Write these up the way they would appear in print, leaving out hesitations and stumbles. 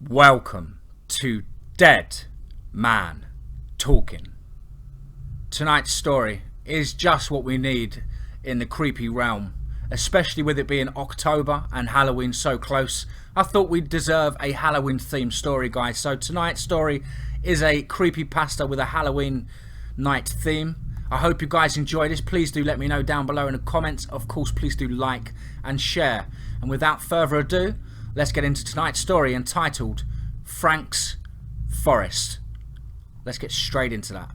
Welcome to Dead Man Talking. Tonight's story is just what we need in the creepy realm, especially with it being October and Halloween so close. I thought we'd deserve a Halloween themed story, guys. So tonight's story is a creepypasta with a Halloween night theme. I hope you guys enjoy this. Please do let me know down below in the comments. Of course, please do like and share. And without further ado, let's get into tonight's story entitled Frank's Forest. Let's get straight into that.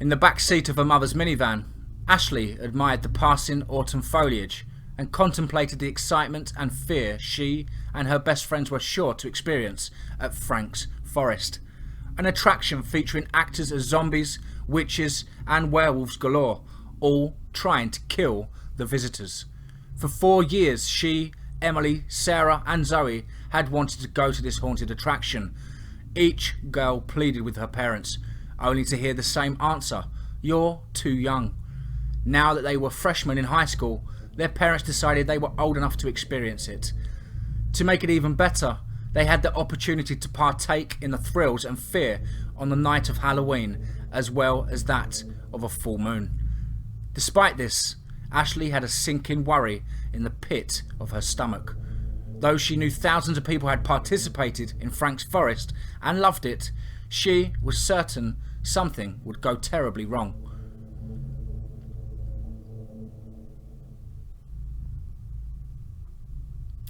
In the back seat of her mother's minivan, Ashley admired the passing autumn foliage and contemplated the excitement and fear she and her best friends were sure to experience at Frank's Forest, an attraction featuring actors as zombies, witches and werewolves galore, all trying to kill the visitors. For 4 years she, Emily, Sarah and Zoe had wanted to go to this haunted attraction. Each girl pleaded with her parents, only to hear the same answer: "You're too young." Now that they were freshmen in high school, their parents decided they were old enough to experience it. To make it even better, they had the opportunity to partake in the thrills and fear on the night of Halloween, as well as that of a full moon. Despite this, Ashley had a sinking worry in the pit of her stomach. Though she knew thousands of people had participated in Frank's Forest and loved it, she was certain something would go terribly wrong.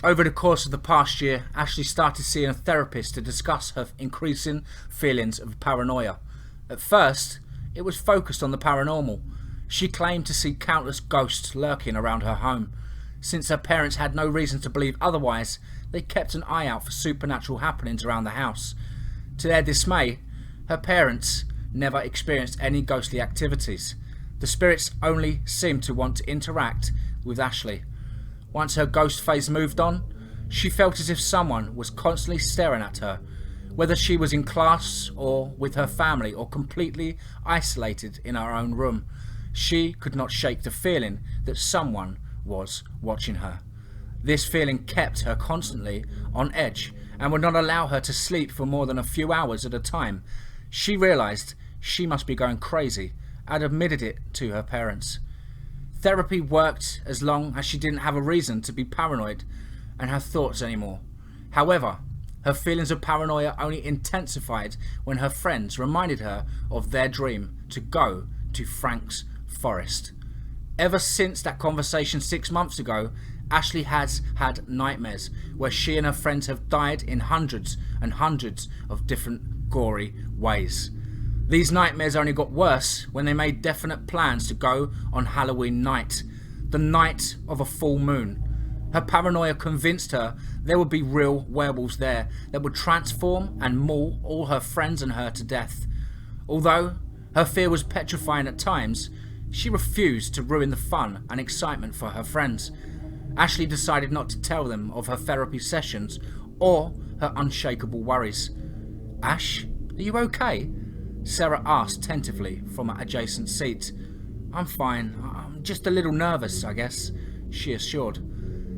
Over the course of the past year, Ashley started seeing a therapist to discuss her increasing feelings of paranoia. At first, it was focused on the paranormal. She claimed to see countless ghosts lurking around her home. Since her parents had no reason to believe otherwise, they kept an eye out for supernatural happenings around the house. To their dismay, her parents never experienced any ghostly activities. The spirits only seemed to want to interact with Ashley. Once her ghost phase moved on, she felt as if someone was constantly staring at her. Whether she was in class or with her family or completely isolated in her own room, she could not shake the feeling that someone was watching her. This feeling kept her constantly on edge and would not allow her to sleep for more than a few hours at a time. She realized she must be going crazy and admitted it to her parents. Therapy worked as long as she didn't have a reason to be paranoid and have thoughts anymore. However, her feelings of paranoia only intensified when her friends reminded her of their dream to go to Frank's Forest. Ever since that conversation 6 months ago, Ashley has had nightmares where she and her friends have died in hundreds and hundreds of different gory ways. These nightmares only got worse when they made definite plans to go on Halloween night, the night of a full moon. Her paranoia convinced her there would be real werewolves there that would transform and maul all her friends and her to death. Although her fear was petrifying at times, she refused to ruin the fun and excitement for her friends. Ashley decided not to tell them of her therapy sessions or her unshakable worries. "Ash, are you okay?" Sarah asked tentatively from an adjacent seat. "I'm fine. I'm just a little nervous, I guess," she assured.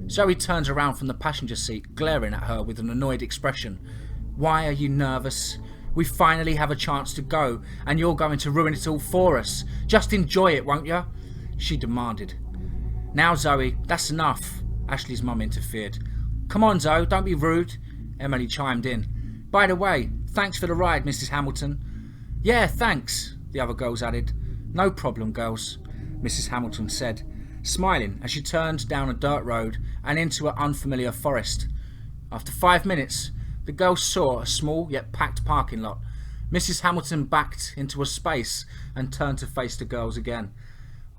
Zoe turns around from the passenger seat, glaring at her with an annoyed expression. "Why are you nervous? We finally have a chance to go, and you're going to ruin it all for us. Just enjoy it, won't you?" she demanded. "Now, Zoe, that's enough," Ashley's mum interfered. "Come on, Zoe, don't be rude," Emily chimed in. "By the way, thanks for the ride, Mrs. Hamilton." "Yeah, thanks," the other girls added. "No problem, girls," Mrs. Hamilton said, smiling as she turned down a dirt road and into an unfamiliar forest. After 5 minutes, the girls saw a small yet packed parking lot. Mrs. Hamilton backed into a space and turned to face the girls again.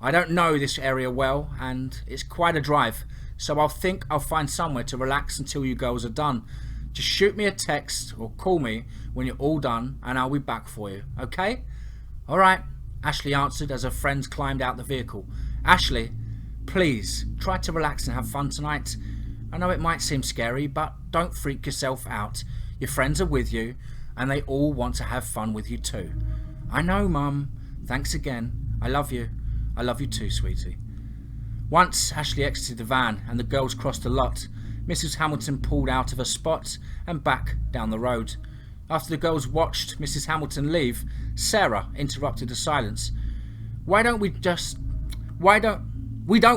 "I don't know this area well, and it's quite a drive, so I think I'll find somewhere to relax until you girls are done. Just shoot me a text or call me when you're all done and I'll be back for you, okay? Alright, Ashley answered as her friends climbed out the vehicle. Ashley, please, try to relax and have fun tonight. I know it might seem scary, but don't freak yourself out. Your friends are with you, and they all want to have fun with you too. I know, Mum. Thanks again. I love you. I love you too, sweetie. Once Ashley exited the van and the girls crossed the lot, Mrs. Hamilton pulled out of her spot and back down the road. After the girls watched Mrs. Hamilton leave, Sarah interrupted the silence. We don't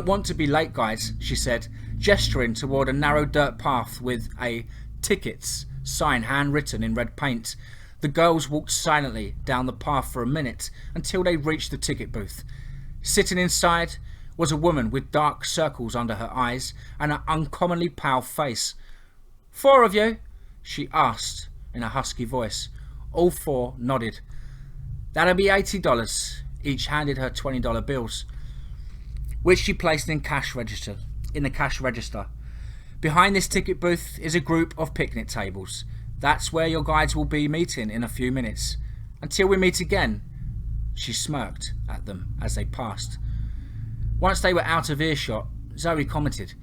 want to be late, guys, she said, gesturing toward a narrow dirt path with a tickets sign handwritten in red paint. The girls walked silently down the path for a minute until they reached the ticket booth. Sitting inside was a woman with dark circles under her eyes and an uncommonly pale face. 4 of you? She asked in a husky voice. All 4 nodded. That'll be $80. Each handed her $20 bills, which she placed in the cash register. Behind this ticket booth is a group of picnic tables. That's where your guides will be meeting in a few minutes. Until we meet again. She smirked at them as they passed. Once they were out of earshot, Zoe commented,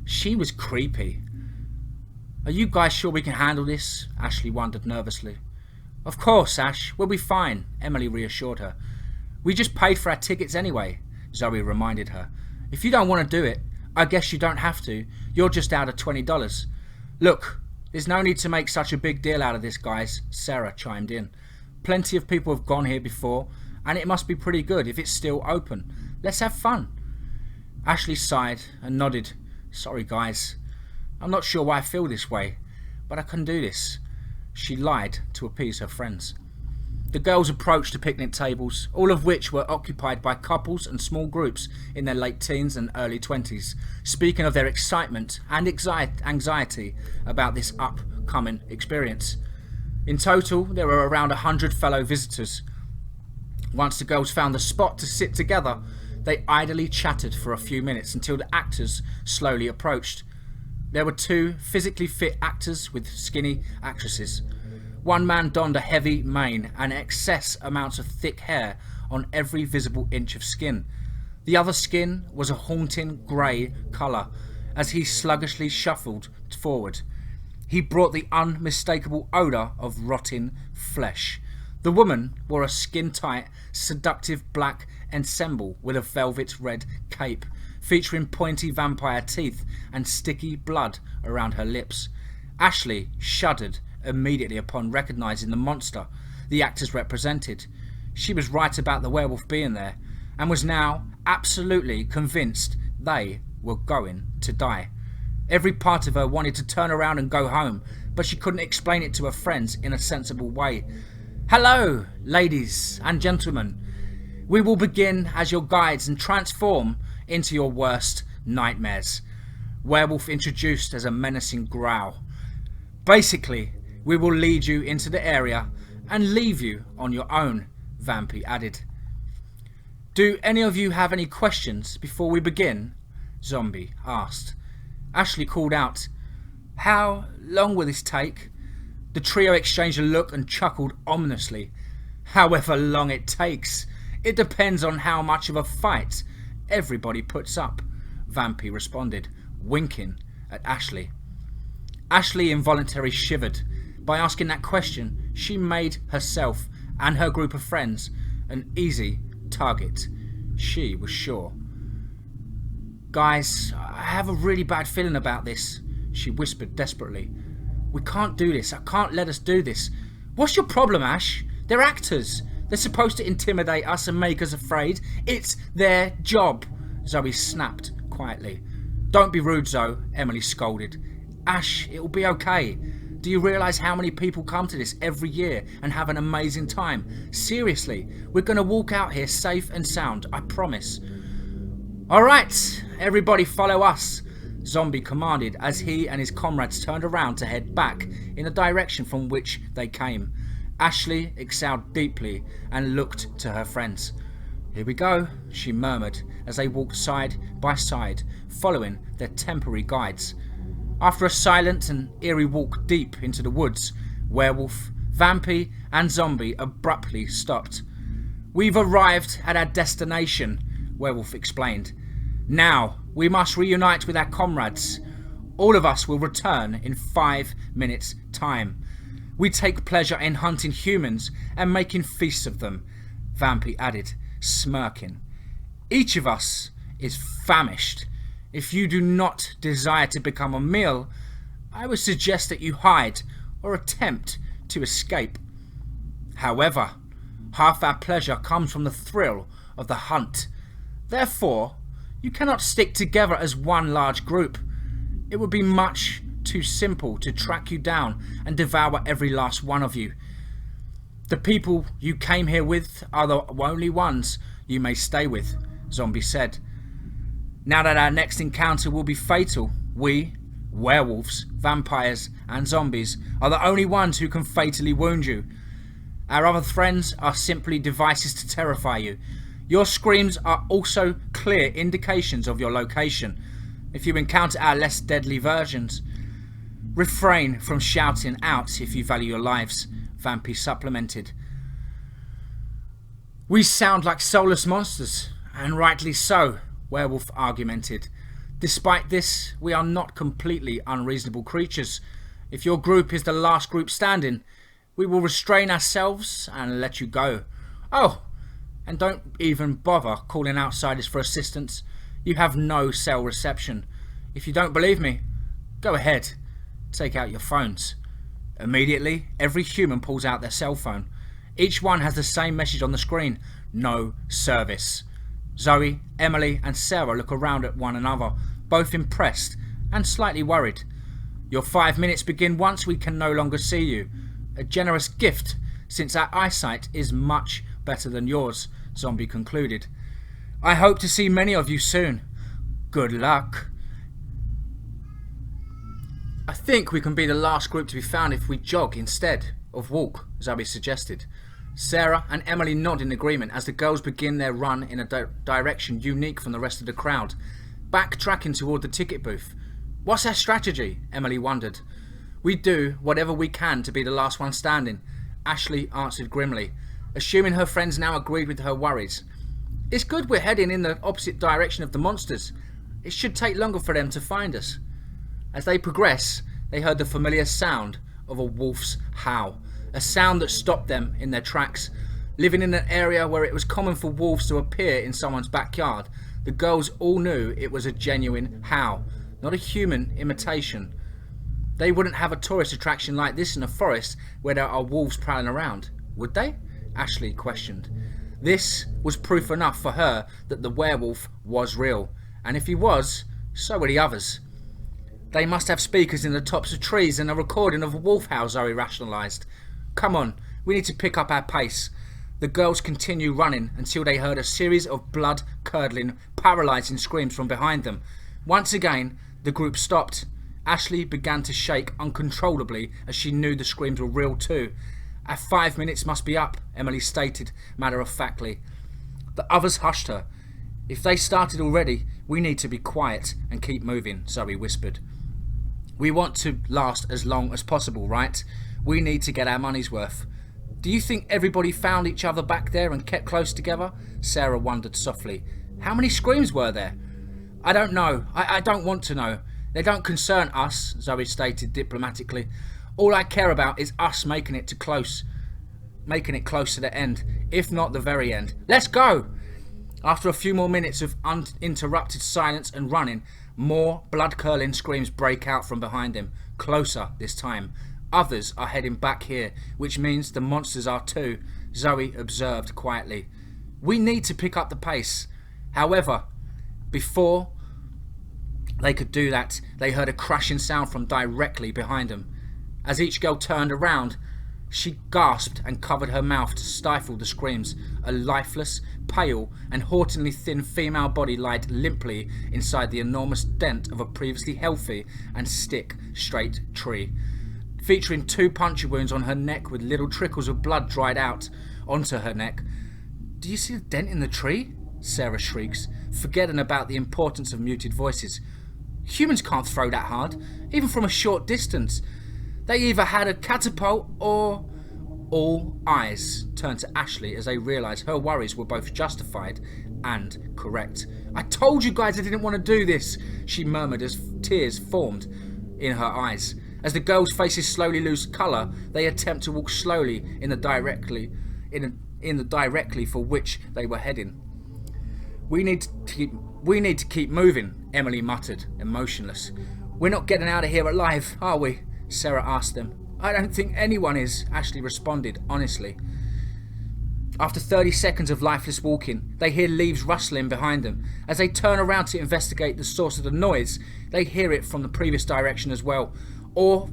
she was creepy. Are you guys sure we can handle this? Ashley wondered nervously. Of course, Ash, we'll be fine, Emily reassured her. We just paid for our tickets anyway, Zoe reminded her. If you don't want to do it, I guess you don't have to. You're just out of $20. Look, there's no need to make such a big deal out of this, guys, Sarah chimed in. Plenty of people have gone here before, and it must be pretty good if it's still open. Let's have fun. Ashley sighed and nodded. Sorry, guys. I'm not sure why I feel this way, but I can do this. She lied to appease her friends. The girls approached the picnic tables, all of which were occupied by couples and small groups in their late teens and early 20s, speaking of their excitement and anxiety about this upcoming experience. In total, there were around 100 fellow visitors. Once the girls found the spot to sit together, they idly chatted for a few minutes until the actors slowly approached. There were 2 physically fit actors with skinny actresses. One man donned a heavy mane and excess amounts of thick hair on every visible inch of skin. The other's skin was a haunting grey colour as he sluggishly shuffled forward. He brought the unmistakable odour of rotting flesh. The woman wore a skin-tight, seductive black ensemble with a velvet red cape, featuring pointy vampire teeth and sticky blood around her lips. Ashley shuddered immediately upon recognising the monster the actors represented. She was right about the werewolf being there, and was now absolutely convinced they were going to die. Every part of her wanted to turn around and go home, but she couldn't explain it to her friends in a sensible way. Hello, ladies and gentlemen. We will begin as your guides and transform into your worst nightmares. Werewolf introduced as a menacing growl. Basically, we will lead you into the area and leave you on your own, Vampy added. Do any of you have any questions before we begin? Zombie asked. Ashley called out, How long will this take? The trio exchanged a look and chuckled ominously. However long it takes. It depends on how much of a fight everybody puts up, Vampy responded, winking at Ashley. Ashley involuntarily shivered. By asking that question, she made herself and her group of friends an easy target. She was sure. Guys, I have a really bad feeling about this, she whispered desperately. We can't do this. I can't let us do this. What's your problem, Ash? They're actors. They're supposed to intimidate us and make us afraid. It's their job, Zoe snapped quietly. Don't be rude, Zoe, Emily scolded. Ash, it'll be okay. Do you realise how many people come to this every year and have an amazing time? Seriously, we're going to walk out here safe and sound, I promise. Alright, everybody follow us, Zombie commanded as he and his comrades turned around to head back in the direction from which they came. Ashley exhaled deeply and looked to her friends. Here we go, she murmured as they walked side by side, following their temporary guides. After a silent and eerie walk deep into the woods, werewolf, vampy and zombie abruptly stopped. "We've arrived at our destination," Werewolf explained. "Now, we must reunite with our comrades. All of us will return in 5 minutes' time. We take pleasure in hunting humans and making feasts of them," Vampy added, smirking. "Each of us is famished. If you do not desire to become a meal, I would suggest that you hide or attempt to escape. However, half our pleasure comes from the thrill of the hunt. Therefore, you cannot stick together as one large group. It would be much too simple to track you down and devour every last one of you. The people you came here with are the only ones you may stay with," Zombie said. "Now that our next encounter will be fatal, we, werewolves, vampires and zombies, are the only ones who can fatally wound you. Our other friends are simply devices to terrify you. Your screams are also clear indications of your location. If you encounter our less deadly versions, refrain from shouting out if you value your lives," Vampy supplemented. "We sound like soulless monsters, and rightly so," Werewolf argumented. "Despite this, we are not completely unreasonable creatures. If your group is the last group standing, we will restrain ourselves and let you go. Oh, and don't even bother calling outsiders for assistance. You have no cell reception. If you don't believe me, go ahead, take out your phones." Immediately, every human pulls out their cell phone. Each one has the same message on the screen: "No service." Zoe, Emily and Sarah look around at one another, both impressed and slightly worried. "Your 5 minutes begin once we can no longer see you. A generous gift, since our eyesight is much better than yours," Zombie concluded. "I hope to see many of you soon. Good luck." "I think we can be the last group to be found if we jog instead of walk," Zoe suggested. Sarah and Emily nod in agreement as the girls begin their run in a direction unique from the rest of the crowd, backtracking toward the ticket booth. "What's our strategy?" Emily wondered. "We do whatever we can to be the last one standing," Ashley answered grimly, assuming her friends now agreed with her worries. "It's good we're heading in the opposite direction of the monsters. It should take longer for them to find us." As they progress, they heard the familiar sound of a wolf's howl, a sound that stopped them in their tracks. Living in an area where it was common for wolves to appear in someone's backyard, the girls all knew it was a genuine howl, not a human imitation. They wouldn't have a tourist attraction like this in a forest where there are wolves prowling around, would they? Ashley questioned. This was proof enough for her that the werewolf was real, and if he was, so were the others. "They must have speakers in the tops of trees and a recording of a wolf howl," Zoe rationalised. "Come on, we need to pick up our pace." The girls continued running until they heard a series of blood-curdling, paralysing screams from behind them. Once again, the group stopped. Ashley began to shake uncontrollably as she knew the screams were real too. "Our 5 minutes must be up," Emily stated matter-of-factly. The others hushed her. "If they started already, we need to be quiet and keep moving," Zoe whispered. "We want to last as long as possible, right? We need to get our money's worth." "Do you think everybody found each other back there and kept close together?" Sarah wondered softly. "How many screams were there?" "I don't know. I don't want to know. They don't concern us," Zoe stated diplomatically. "All I care about is us making it close to the end, if not the very end. Let's go!" After a few more minutes of uninterrupted silence and running, more blood-curdling screams break out from behind them, closer this time. "Others are heading back here, which means the monsters are too," Zoe observed quietly. "We need to pick up the pace." However, before they could do that, they heard a crashing sound from directly behind them. As each girl turned around, she gasped and covered her mouth to stifle the screams. A lifeless, pale and hauntingly thin female body lied limply inside the enormous dent of a previously healthy and stick-straight tree, featuring 2 puncture wounds on her neck with little trickles of blood dried out onto her neck. "Do you see the dent in the tree?" Sarah shrieks, forgetting about the importance of muted voices. Humans can't throw that hard, even from a short distance. They either had a catapult or... All eyes turned to Ashley as they realised her worries were both justified and correct. I told you guys I didn't want to do this, she murmured as tears formed in her eyes. As the girls' faces slowly lose colour, they attempt to walk slowly in the directly for which they were heading. We need to keep moving, Emily muttered, emotionless. We're not getting out of here alive, are we? Sarah asked them. I don't think anyone is, Ashley responded honestly. After 30 seconds of lifeless walking, they hear leaves rustling behind them. As they turn around to investigate the source of the noise, they hear it from the previous direction as well. All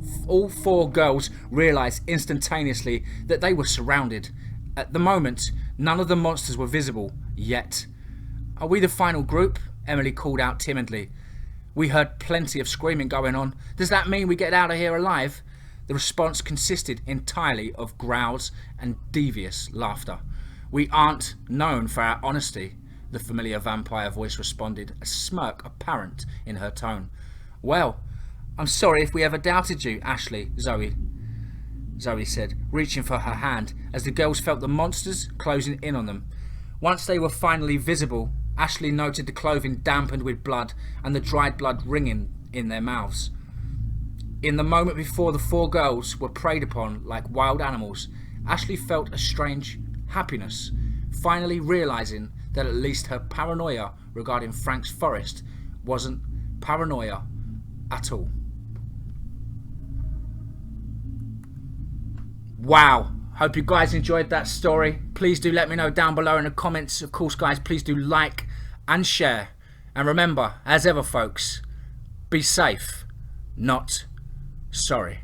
four girls realise instantaneously that they were surrounded. At the moment, none of the monsters were visible, yet. Are we the final group? Emily called out timidly. We heard plenty of screaming going on. Does that mean we get out of here alive? The response consisted entirely of growls and devious laughter. We aren't known for our honesty, the familiar vampire voice responded, a smirk apparent in her tone. Well, I'm sorry if we ever doubted you, Ashley, Zoe said, reaching for her hand as the girls felt the monsters closing in on them. Once they were finally visible, Ashley noted the clothing dampened with blood and the dried blood ringing in their mouths. In the moment before the four girls were preyed upon like wild animals, Ashley felt a strange happiness, finally realising that at least her paranoia regarding Frank's forest wasn't paranoia at all. Wow, hope you guys enjoyed that story. Please do let me know down below in the comments. Of course, guys, please do like and share. And remember, as ever, folks, be safe, not sorry.